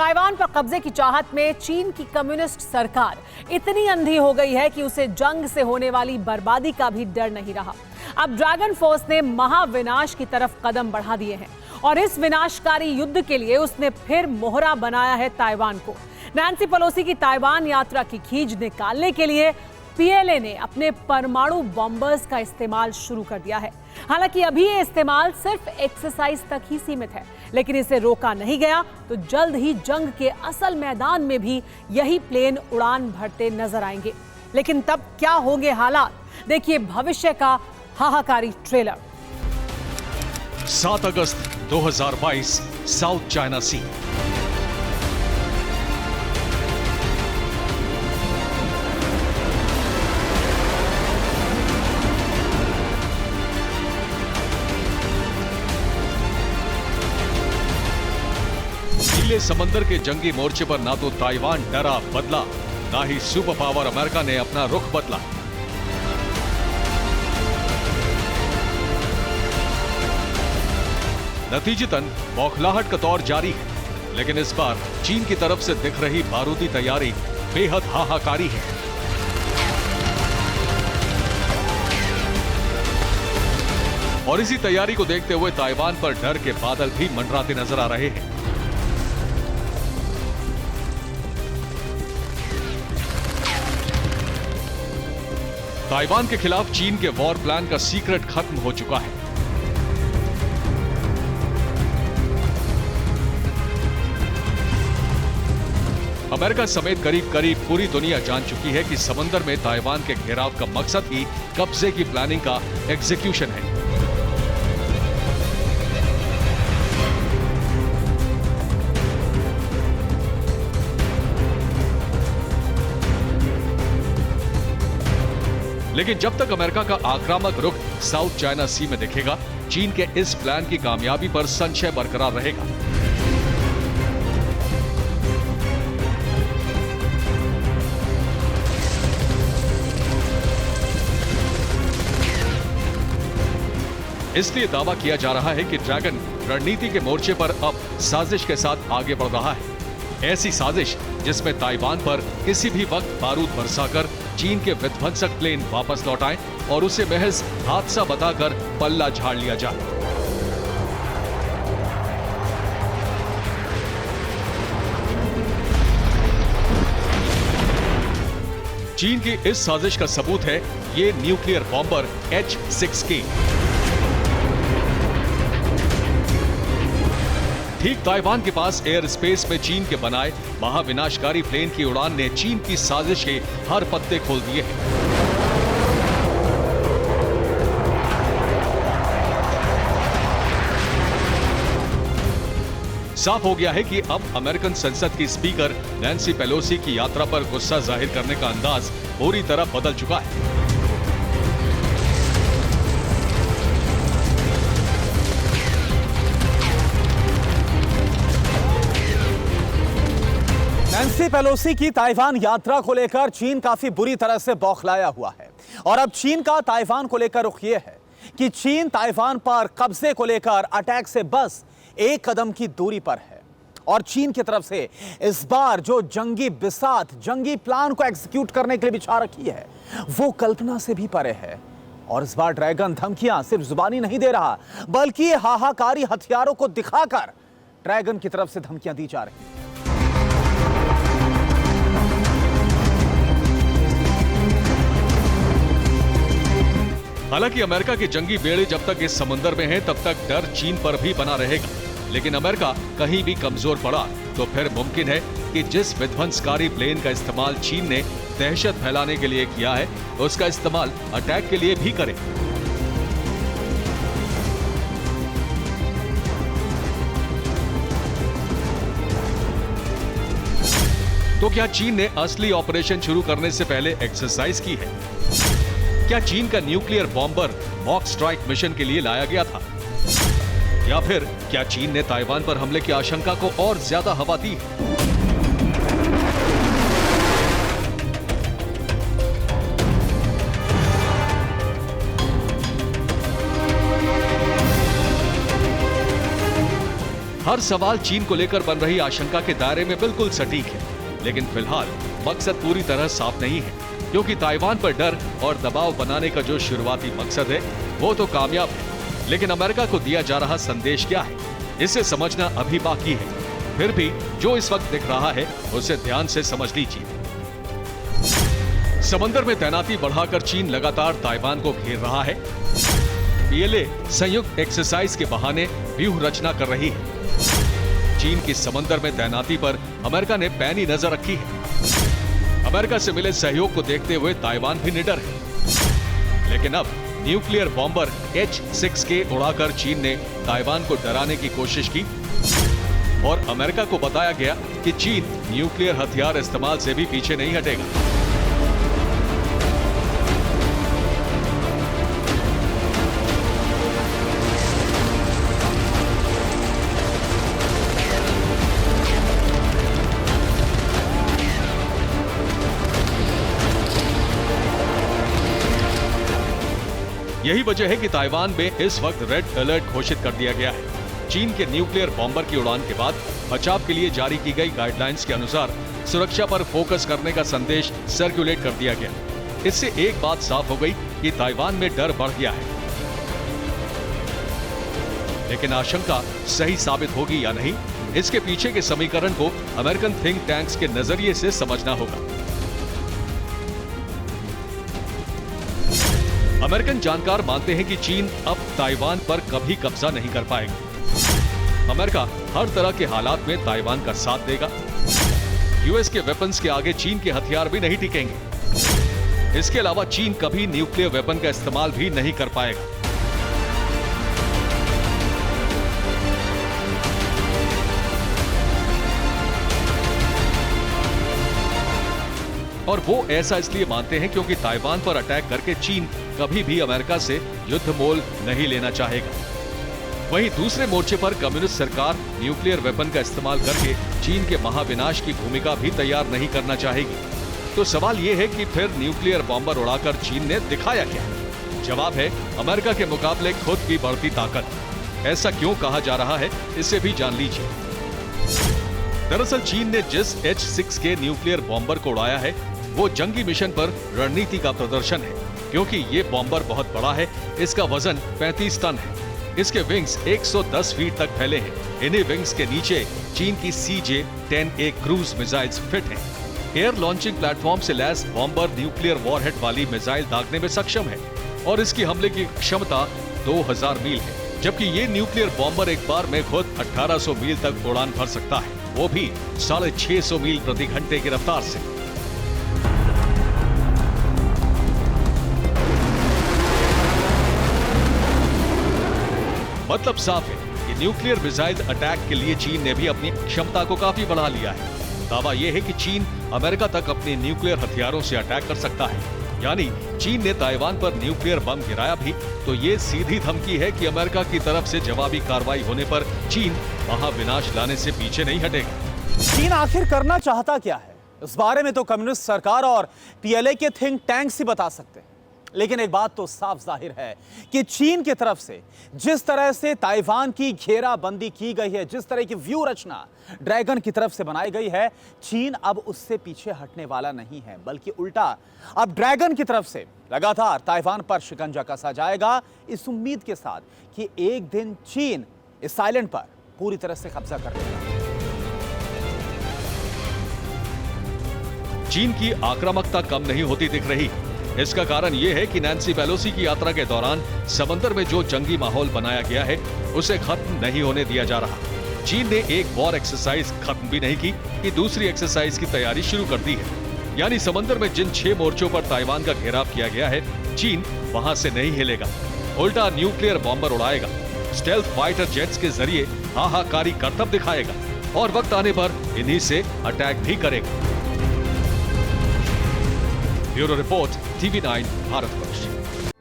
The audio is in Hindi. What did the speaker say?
ताइवान पर कब्जे की चाहत में चीन की कम्युनिस्ट सरकार इतनी अंधी हो गई है कि उसे जंग से होने वाली बर्बादी का भी डर नहीं रहा। अब ड्रैगन फोर्स ने महाविनाश की तरफ कदम बढ़ा दिए हैं और इस विनाशकारी युद्ध के लिए उसने फिर मोहरा बनाया है ताइवान को। नैन्सी पेलोसी की ताइवान यात्रा की खींच निकालने के लिए पीएलए ने अपने परमाणु बॉम्बर्स का इस्तेमाल शुरू कर दिया है। हालांकि अभी ये इस्तेमाल सिर्फ एक्सरसाइज तक ही सीमित है, लेकिन इसे रोका नहीं गया तो जल्द ही जंग के असल मैदान में भी यही प्लेन उड़ान भरते नजर आएंगे। लेकिन तब क्या होंगे हालात, देखिए भविष्य का हाहाकारी ट्रेलर। 7 अगस्त 2022 साउथ चाइना सी। नीले समंदर के जंगी मोर्चे पर ना तो ताइवान डरा बदला, ना ही सुपर पावर अमेरिका ने अपना रुख बदला। नतीजतन बौखलाहट का दौर जारी है, लेकिन इस बार चीन की तरफ से दिख रही बारूदी तैयारी बेहद हाहाकारी है। और इसी तैयारी को देखते हुए ताइवान पर डर के बादल भी मंडराते नजर आ रहे हैं। ताइवान के खिलाफ चीन के वॉर प्लान का सीक्रेट खत्म हो चुका है। अमेरिका समेत करीब पूरी दुनिया जान चुकी है कि समंदर में ताइवान के घेराव का मकसद ही कब्जे की प्लानिंग का एग्जीक्यूशन है। लेकिन जब तक अमेरिका का आक्रामक रुख साउथ चाइना सी में दिखेगा, चीन के इस प्लान की कामयाबी पर संशय बरकरार रहेगा। इसलिए दावा किया जा रहा है कि ड्रैगन रणनीति के मोर्चे पर अब साजिश के साथ आगे बढ़ रहा है। ऐसी साजिश जिसमें ताइवान पर किसी भी वक्त बारूद बरसाकर चीन के विध्वंसक प्लेन वापस लौट आए और उसे महज हादसा बताकर पल्ला झाड़ लिया जाए। चीन की इस साजिश का सबूत है ये न्यूक्लियर बॉम्बर H-6K। ठीक ताइवान के पास एयर स्पेस में चीन के बनाए महाविनाशकारी प्लेन की उड़ान ने चीन की साजिश के हर पत्ते खोल दिए हैं। साफ हो गया है कि अब अमेरिकन संसद की स्पीकर नैन्सी पेलोसी की यात्रा पर गुस्सा जाहिर करने का अंदाज पूरी तरह बदल चुका है। नैन्सी पेलोसी की ताइवान यात्रा को लेकर चीन काफी बुरी तरह से बौखलाया हुआ है और अब चीन का ताइवान को लेकर रुख यह है कि चीन ताइवान पर कब्जे को लेकर अटैक से बस एक कदम की दूरी पर है और चीन की तरफ से इस बार जो जंगी बिसात, जंगी प्लान को एग्जीक्यूट करने के लिए बिछा रखी है वो कल्पना से भी परे है। और इस बार ड्रैगन धमकियां सिर्फ जुबानी नहीं दे रहा, बल्कि हाहाकारी हथियारों को दिखाकर ड्रैगन की तरफ से धमकियां दी जा रही है। हालांकि अमेरिका के जंगी बेड़े जब तक इस समुद्र में हैं, तब तक डर चीन पर भी बना रहेगा। लेकिन अमेरिका कहीं भी कमजोर पड़ा तो फिर मुमकिन है कि जिस विध्वंसकारी प्लेन का इस्तेमाल चीन ने दहशत फैलाने के लिए किया है, उसका इस्तेमाल अटैक के लिए भी करे। तो क्या चीन ने असली ऑपरेशन शुरू करने से पहले एक्सरसाइज की है? क्या चीन का nuclear bomber mock strike mission के लिए लाया गया था? या फिर क्या चीन ने ताइवान पर हमले की आशंका को और ज्यादा हवा दी? हर सवाल चीन को लेकर बन रही आशंका के दायरे में बिल्कुल सटीक है, लेकिन फिलहाल मकसद पूरी तरह साफ नहीं है, क्योंकि ताइवान पर डर और दबाव बनाने का जो शुरुआती मकसद है वो तो कामयाब है, लेकिन अमेरिका को दिया जा रहा संदेश क्या है, इसे समझना अभी बाकी है। फिर भी जो इस वक्त दिख रहा है उसे ध्यान से समझ लीजिए। समंदर में तैनाती बढ़ाकर चीन लगातार ताइवान को घेर रहा है। पीएलए संयुक्त एक्सरसाइज के बहाने व्यूह रचना कर रही है। चीन की समंदर में तैनाती पर अमेरिका ने पैनी नजर रखी है। अमेरिका से मिले सहयोग को देखते हुए ताइवान भी निडर है, लेकिन अब न्यूक्लियर बॉम्बर H-6K उड़ाकर चीन ने ताइवान को डराने की कोशिश की और अमेरिका को बताया गया कि चीन न्यूक्लियर हथियार इस्तेमाल से भी पीछे नहीं हटेगा। यही वजह है कि ताइवान में इस वक्त रेड अलर्ट घोषित कर दिया गया है। चीन के न्यूक्लियर बॉम्बर की उड़ान के बाद बचाव के लिए जारी की गई गाइडलाइंस के अनुसार सुरक्षा पर फोकस करने का संदेश सर्कुलेट कर दिया गया। इससे एक बात साफ हो गई कि ताइवान में डर बढ़ गया है, लेकिन आशंका सही साबित होगी या नहीं, इसके पीछे के समीकरण को अमेरिकन थिंक टैंक्स के नजरिए से समझना होगा। अमेरिकन जानकार मानते हैं कि चीन अब ताइवान पर कभी कब्जा नहीं कर पाएगा। अमेरिका हर तरह के हालात में ताइवान का साथ देगा। यूएस के वेपन्स के आगे चीन के हथियार भी नहीं टिकेंगे। इसके अलावा चीन कभी न्यूक्लियर वेपन का इस्तेमाल भी नहीं कर पाएगा। और वो ऐसा इसलिए मानते हैं क्योंकि ताइवान पर अटैक करके चीन कभी भी अमेरिका से युद्ध मोल नहीं लेना चाहेगा। वहीं दूसरे मोर्चे पर कम्युनिस्ट सरकार न्यूक्लियर वेपन का इस्तेमाल करके चीन के महाविनाश की भूमिका भी तैयार नहीं करना चाहेगी। तो सवाल ये है कि फिर न्यूक्लियर बॉम्बर उड़ाकर चीन ने दिखाया क्या? जवाब है अमेरिका के मुकाबले खुद की बढ़ती ताकत। ऐसा क्यों कहा जा रहा है, इसे भी जान लीजिए। दरअसल चीन ने जिस H-6K न्यूक्लियर बॉम्बर को उड़ाया है वो जंगी मिशन पर रणनीति का प्रदर्शन है, क्योंकि ये बॉम्बर बहुत बड़ा है। इसका वजन 35 टन है। इसके विंग्स 110 फीट तक फैले हैं। इन्हीं विंग्स के नीचे चीन की CJ-10A क्रूज मिसाइल्स फिट हैं। एयर लॉन्चिंग प्लेटफॉर्म से लैस बॉम्बर न्यूक्लियर वॉरहेड वाली मिसाइल दागने में सक्षम है और इसकी हमले की क्षमता 2000 मील है, जबकि ये न्यूक्लियर बॉम्बर एक बार में खुद 1800 मील तक उड़ान भर सकता है, वो भी 650 मील प्रति घंटे की रफ्तार से। मतलब साफ है कि न्यूक्लियर मिसाइल अटैक के लिए चीन ने भी अपनी क्षमता को काफी बढ़ा लिया है। दावा यह है कि चीन अमेरिका तक अपने न्यूक्लियर हथियारों से अटैक कर सकता है। यानी चीन ने ताइवान पर न्यूक्लियर बम गिराया भी तो ये सीधी धमकी है कि अमेरिका की तरफ से जवाबी कार्रवाई होने पर चीन महाविनाश लाने से पीछे नहीं हटेगा। चीन आखिर करना चाहता क्या है, इस बारे में तो कम्युनिस्ट सरकार और पीएलए के थिंक टैंक्स ही बता सकते हैं। लेकिन एक बात तो साफ जाहिर है कि चीन की तरफ से जिस तरह से ताइवान की घेराबंदी की गई है, जिस तरह की व्यू रचना ड्रैगन की तरफ से बनाई गई है, चीन अब उससे पीछे हटने वाला नहीं है, बल्कि उल्टा अब ड्रैगन की तरफ से लगातार ताइवान पर शिकंजा कसा जाएगा, इस उम्मीद के साथ कि एक दिन चीन इस आइलैंड पर पूरी तरह से कब्जा कर लेगा। चीन की आक्रामकता कम नहीं होती दिख रही। इसका कारण यह है कि नैन्सी पेलोसी की यात्रा के दौरान समंदर में जो जंगी माहौल बनाया गया है उसे खत्म नहीं होने दिया जा रहा। चीन ने एक वॉर एक्सरसाइज खत्म भी नहीं की कि दूसरी एक्सरसाइज की तैयारी शुरू कर दी है। यानी समंदर में जिन 6 मोर्चों पर ताइवान का घेराव किया गया है, चीन वहां से नहीं हिलेगा, उल्टा न्यूक्लियर बॉम्बर उड़ाएगा, स्टेल्थ फाइटर जेट्स के जरिए हाहाकारी करतब दिखाएगा और वक्त आने पर इन्हीं से अटैक भी करेगा। Bureau report, TV9 Bharatvarsh.